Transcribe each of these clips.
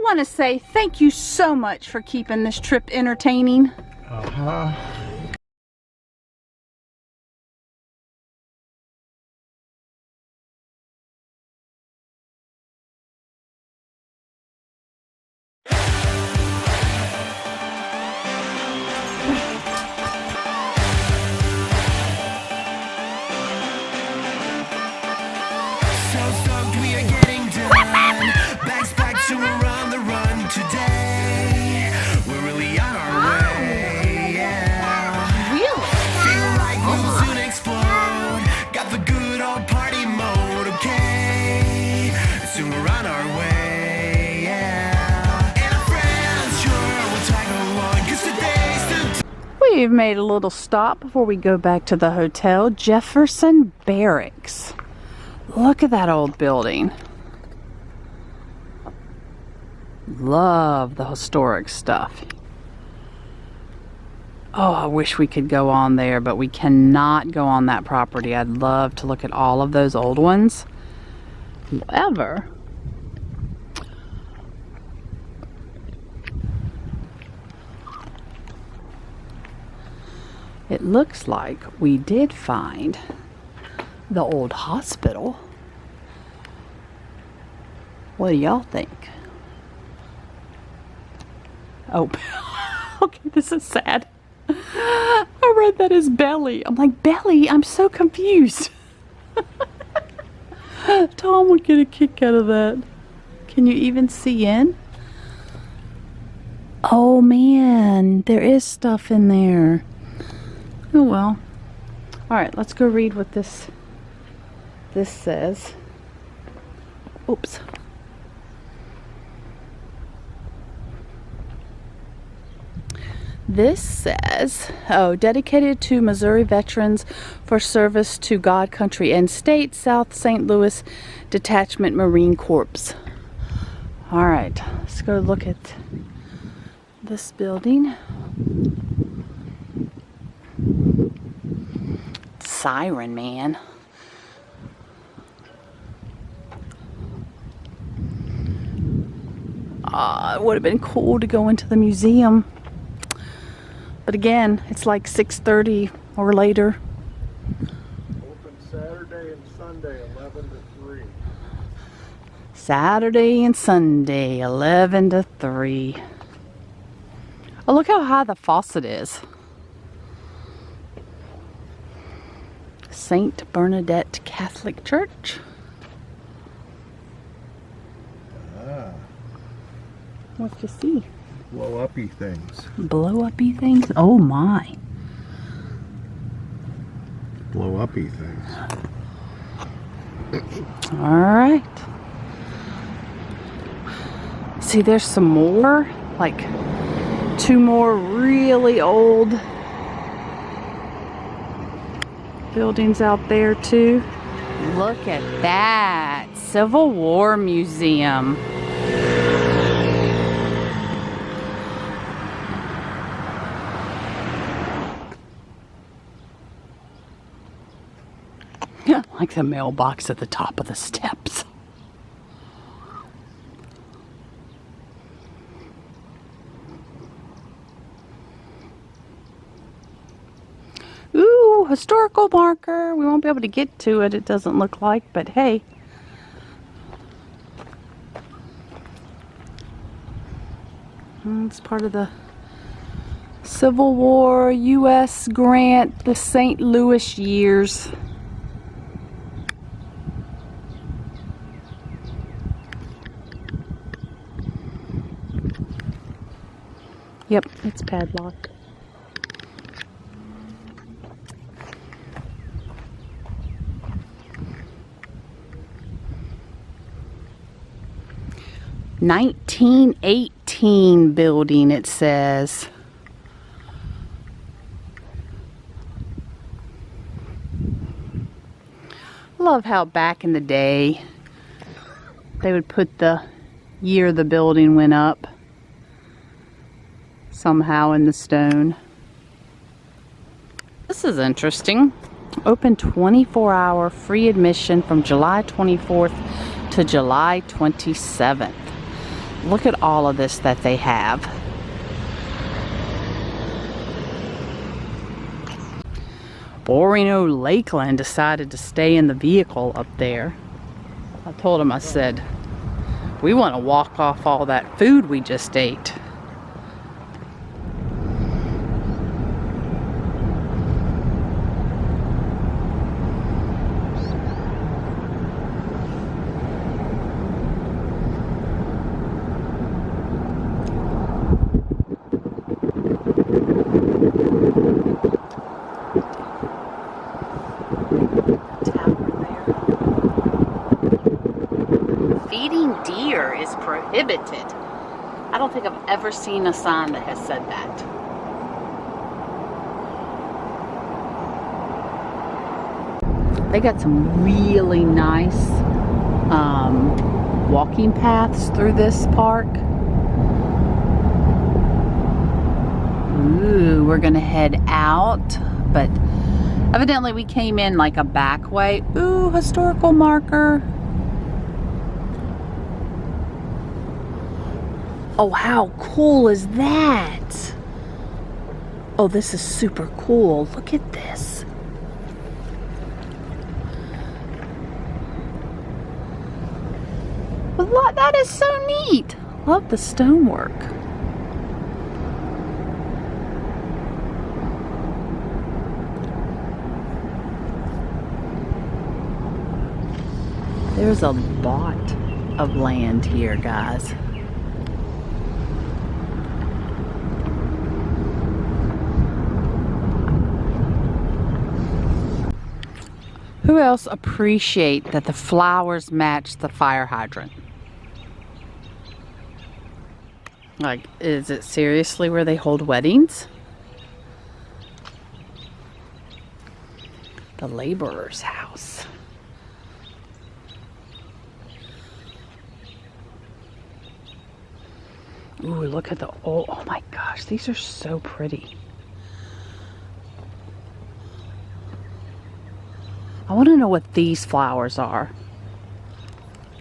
want to say thank you so much for keeping this trip entertaining. We've made a little stop before we go back to the hotel. Jefferson Barracks. Look at that old building. Love the historic stuff. Oh, I wish we could go on there, but we cannot go on that property. I'd love to look at all of those old ones. However, it looks like we did find the old hospital. What do y'all think? Oh, okay, this is sad. I read that as belly. I'm like, belly? I'm so confused. Tom would get a kick out of that. Can you even see in? Oh man, there is stuff in there. Oh well. Alright, let's go read what this says. Oops. This says, dedicated to Missouri veterans for service to God, country, and state, South St. Louis Detachment Marine Corps. Alright, let's go look at this building. Siren Man. It would have been cool to go into the museum. But again, it's like 6:30 or later. Open Saturday and Sunday, 11 to 3. Saturday and Sunday, 11 to 3. Oh, look how high the faucet is. St. Bernadette Catholic Church. What's to see? Blow-uppy things. Blow-uppy things? Oh my. Blow-uppy things. Alright. See, there's some more. Like 2 more really old buildings out there too. Look at that. Civil War Museum. Like the mailbox at the top of the steps. Ooh, historical marker. We won't be able to get to it, it doesn't look like, but hey. It's part of the Civil War U.S. grant, the St. Louis years. Yep, it's padlocked. "1918 building," it says. Love how back in the day they would put the year the building went up somehow in the stone. This is interesting. Open 24-hour free admission from July 24th to July 27th. Look at all of this that they have. Borino Lakeland decided to stay in the vehicle up there. I told him, I said, we want to walk off all that food we just ate. Feeding deer is prohibited. I don't think I've ever seen a sign that has said that. They got some really nice walking paths through this park. Ooh, we're gonna head out, but evidently we came in like a back way. Ooh, historical marker. Oh, how cool is that? Oh, this is super cool. Look at this. That is so neat. Love the stonework. There's a lot of land here, guys. Who else appreciate that the flowers match the fire hydrant? Like, is it seriously where they hold weddings? The laborer's house. Ooh, look at the, oh my gosh, these are so pretty. I want to know what these flowers are.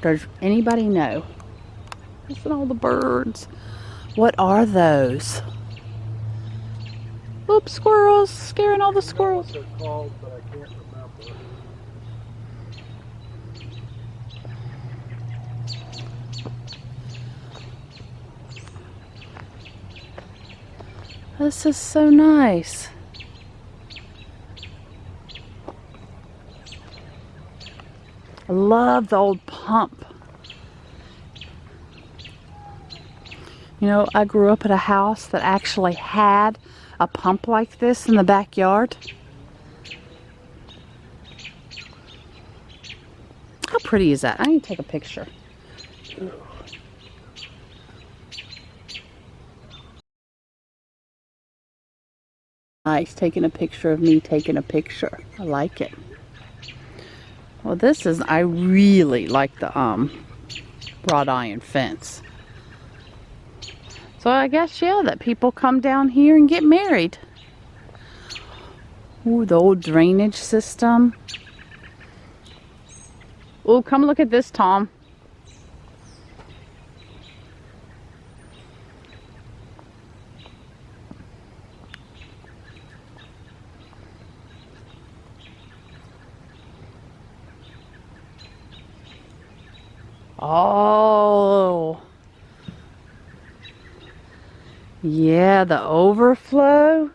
Does anybody know? Listen to all the birds. What are those? Oops, squirrels. Scaring all the squirrels. I know what they're called, but I can't remember. This is so nice. I love the old pump. You know, I grew up at a house that actually had a pump like this in the backyard. How pretty is that? I need to take a picture. Ooh. Nice, taking a picture of me taking a picture. I like it. Well, this is, I really like the wrought iron fence. So I guess, yeah, that people come down here and get married. Ooh, the old drainage system. Ooh, come look at this, Tom. Oh. Yeah, the overflow.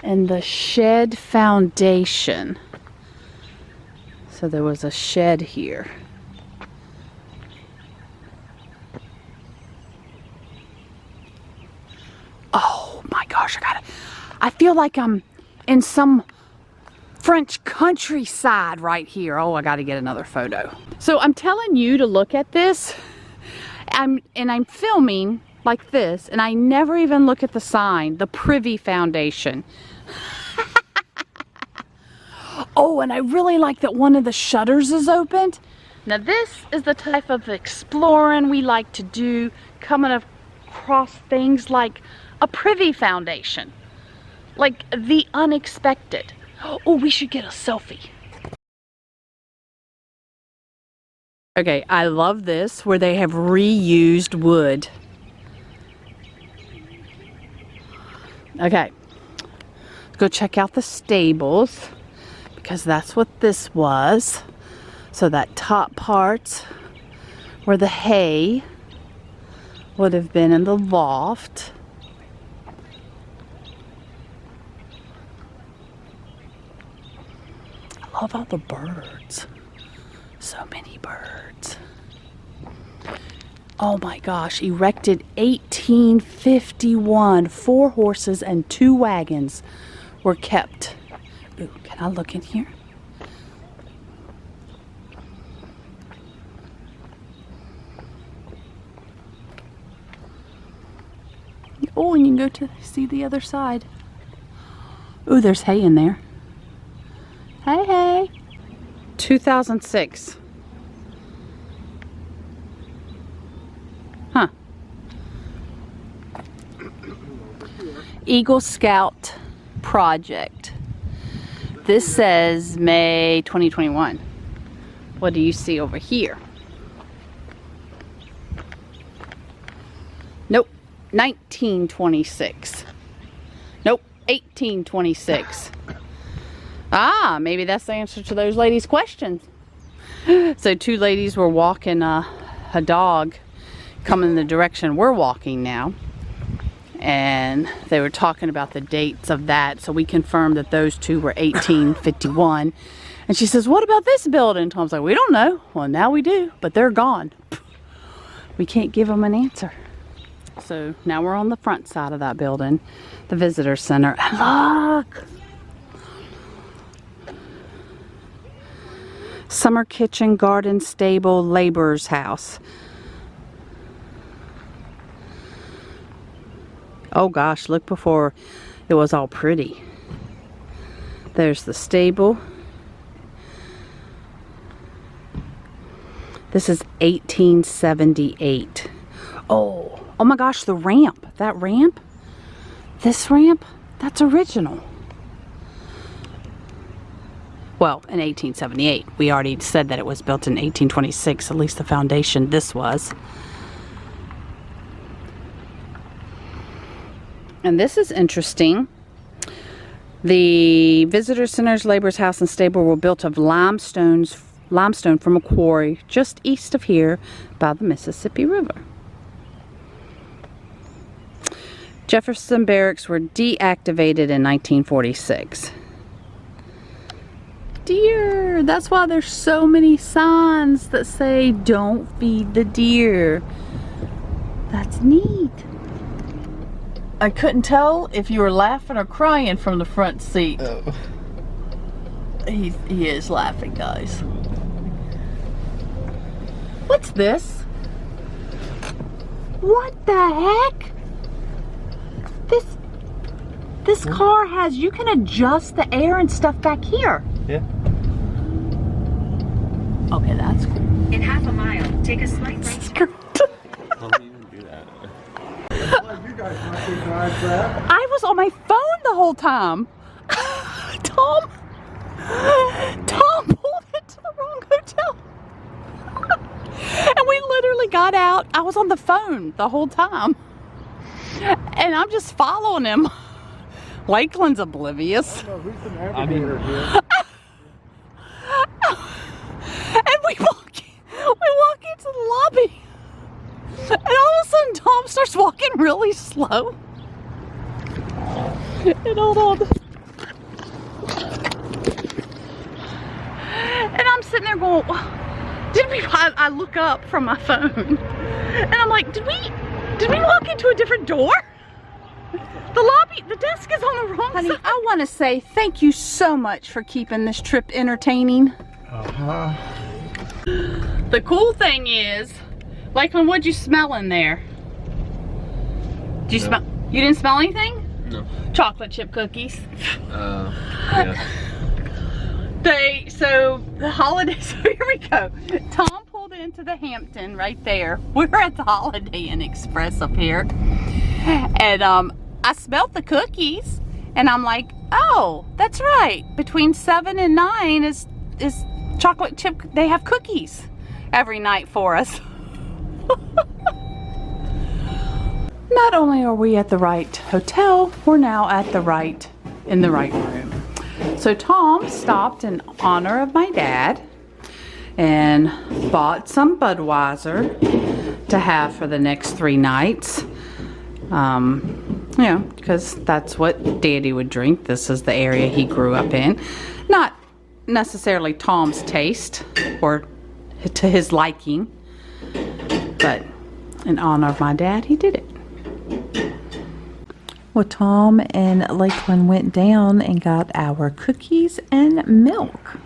And the shed foundation. So there was a shed here. Oh my gosh, I feel like I'm in some French countryside right here. Oh, I got to get another photo. So I'm telling you to look at this. I'm filming like this, and I never even look at the sign, the Privy Foundation. Oh, and I really like that one of the shutters is opened. Now this is the type of exploring we like to do, coming across things like a Privy Foundation, like the unexpected. Oh, we should get a selfie. Okay, I love this where they have reused wood. Okay, let's go check out the stables because that's what this was. So that top part where the hay would have been in the loft. I love all the birds. So many birds. Oh my gosh, erected 1851. 4 horses and 2 wagons were kept. Ooh, can I look in here? Oh, and you can go to see the other side. Ooh, there's hay in there. Hey, hey. 2006. Huh. Eagle Scout project. This says May 2021. What do you see over here? Nope. 1926. Nope. 1826. Ah, maybe that's the answer to those ladies' questions. So 2 ladies were walking a dog coming in the direction we're walking now. And they were talking about the dates of that. So we confirmed that those 2 were 1851. And she says, what about this building? Tom's like, we don't know. Well, now we do, but they're gone. We can't give them an answer. So now we're on the front side of that building, the visitor center. And look! Summer kitchen, garden, stable, laborer's house. Oh gosh, look before it was all pretty. There's the stable. This is 1878. Oh my gosh, the ramp. That ramp, this ramp, that's original. Well, in 1878. We already said that it was built in 1826, at least the foundation this was. And this is interesting. The visitor center's laborer's house and stable were built of limestone from a quarry just east of here by the Mississippi River. Jefferson Barracks were deactivated in 1946. Deer. That's why there's so many signs that say don't feed the deer. That's neat. I couldn't tell if you were laughing or crying from the front seat. Oh. He is laughing, guys. What's this? What the heck? This car has, you can adjust the air and stuff back here. Yeah. Okay, that's cool. In half a mile, take a slight right turn. How do you even do that? Well, you guys recognize that. I was on my phone the whole time. Tom pulled into the wrong hotel. And we literally got out. I was on the phone the whole time. And I'm just following him. Lakeland's oblivious. I don't know who's the navigator here. And we walk into the lobby. And all of a sudden Tom starts walking really slow. And hold on. And I'm sitting there going, I look up from my phone. And I'm like, did we walk into a different door? The lobby, the desk is on the wrong side. Honey, I want to say thank you so much for keeping this trip entertaining. The cool thing is, Lakeland, what'd you smell in there? Did you smell? You didn't smell anything? No. Chocolate chip cookies. Yeah. So the holiday, so here we go. Tom pulled into the Hampton right there. We're at the Holiday Inn Express up here. And I smelled the cookies and I'm like, Oh, that's right. Between 7 and 9 is chocolate chip. They have cookies every night for us. Not only are we at the right hotel, we're now at in the right room. So Tom stopped in honor of my dad and bought some Budweiser to have for the next 3 nights. You know, because that's what Daddy would drink. This is the area he grew up in. Not necessarily Tom's taste or to his liking, but in honor of my dad, he did it. Well, Tom and Lakeland went down and got our cookies and milk.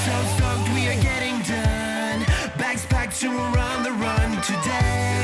So stoked we are getting done. Bags packed, so we're on the run today.